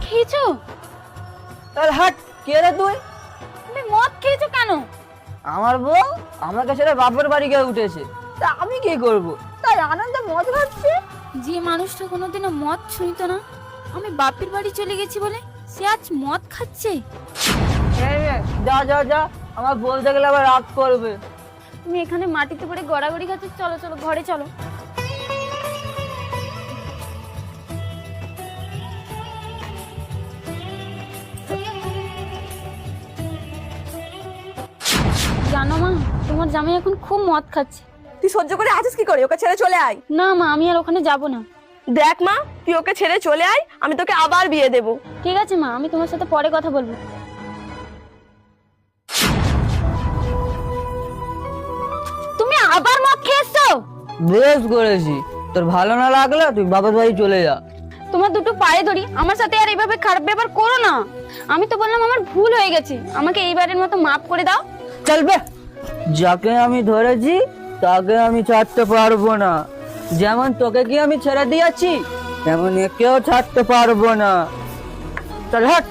খেয়েছো? তাহলে হাট, কে রে তুই? তুমি মদ খেয়েছো কেন? আমার বউ আমাকে ছেড়ে বাপের বাড়ি গিয়ে উঠেছে, তা আমি কি করব? তাই আনন্দে মদ খাচ্ছে। যে মানুষটা কোনোদিনও মদ ছুঁইতো না, আমি বাপের বাড়ি চলে গেছি বলে সে আজ মদ খাচ্ছে। এই নে, যা যা যা, আমার বলতে গেলে আবার রাগ করবে। তুমি এখানে মাটিতে পড়ে গড়াগড়ি খাচ্ছ, চলো চলো ঘরে চলো। জানো মা, তোমার জামাই এখন খুব মদ খাচ্ছে। তুই সহ্য করে আছিস কি করে? ওকে ছেড়ে চলে আয়। না মা, আমি আর ওখানে যাব না। দেখ মা, তুই ওকে ছেড়ে চলে আয়, আমি তোকে আবার বিয়ে দেব। ঠিক আছে মা, আমি তোমার সাথে পরে কথা বলবো। তুমি আবার মদ খেয়েছো? বেশ করেছি, তোর ভালো না লাগলে তুই বাপের বাড়ি চলে যা। তোমার দুটো পায়ে ধরি, আমার সাথে আর এইভাবে খারাপ ব্যবহার করো না। আমি তো বললাম আমার ভুল হয়ে গেছে, আমাকে এইবারের মতো মাফ করে দাও। চলবে, যাকে আমি ধরেছি তাকে আমি ছাড়তে পারবো না। যেমন তোকে কি আমি ছেড়ে দিয়েছি, তেমন একেও ছাড়তে পারবো না। চল হাট।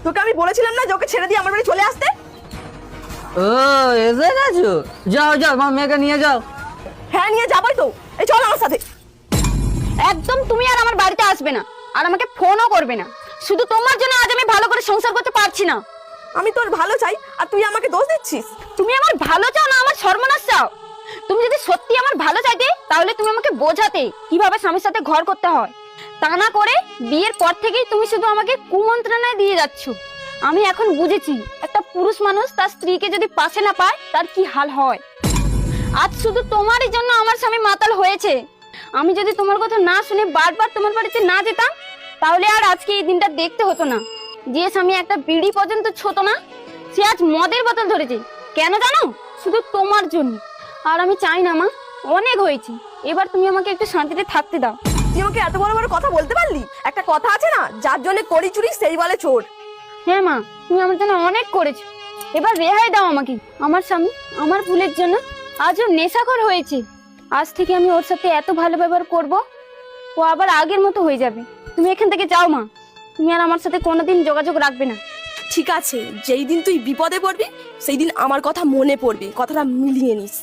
তোকে আমি বলেছিলাম না যে ওকে ছেড়ে দিয়ে আমার বাড়ি চলে আসতে? ও, এসে গেছো? যাও যাও, আমার মেয়েকে নিয়ে যাও। হ্যাঁ, নিয়ে যাবই তো। এই চল আমার সাথে। একদম তুমি আর আমার বাড়িতে আসবে না, আর আমাকে ফোনও করবে না। শুধু তোমার জন্য আজ আমি ভালো করে সংসার করতে পারছি না। আমি তোর ভালো চাই আর তুই আমাকে দোষ দিচ্ছিস। তুমি আমার ভালো চাও না আমার সর্বনাশ চাও? তুমি যদি সত্যি আমার ভালো চাইতে তাহলে তুমি আমাকে বোঝাতে কিভাবে স্বামীর সাথে ঘর করতে হয়। তা না করে বিয়ের পর থেকেই তুমি শুধু আমাকে কুমন্ত্রণায় দিয়ে যাচ্ছ। আমি এখন বুঝেছি একটা পুরুষ মানুষ তার স্ত্রীকে যদি পাশে না পায় তার কি হাল হয়। আজ শুধু তোমারই জন্য আমার স্বামী মাতাল হয়েছে। আমি যদি তোমার কথা না শুনে বারবার তোমার বাড়িতে না যেতাম তাহলে আর আজকে এই দিনটা দেখতে হতো না। যে স্বামী একটা বিড়ি পর্যন্ত ছোট না, সে আজ মদের বোতল ধরেছে। কেন জানো? শুধু তোমার জন্য। আর আমি চাই না মা, অনেক হয়েছে, এবার তুমি আমাকে একটু শান্তিতে থাকতে দাও। তুই আমাকে এত বড় বড় কথা বলতে পারলি? একটা কথা আছে না, যার জন্য করি চুরি সেই বলে চোর। হ্যাঁ মা, তুমি আমার জন্য অনেক করেছো, এবার রেহাই দাও আমাকে। আমার স্বামী আমার ভুলের জন্য আজও নেশাখোর হয়েছে। আজ থেকে আমি ওর সাথে এত ভালো ব্যবহার করব, ও আবার আগের মতো হয়ে যাবে। তুমি এখান থেকে যাও মা, তুমি আর আমার সাথে কোনোদিন যোগাযোগ রাখবে না। ঠিক আছে, যেই দিন তুই বিপদে পড়বি সেই দিন আমার কথা মনে পড়বে, কথাটা মিলিয়ে নিস।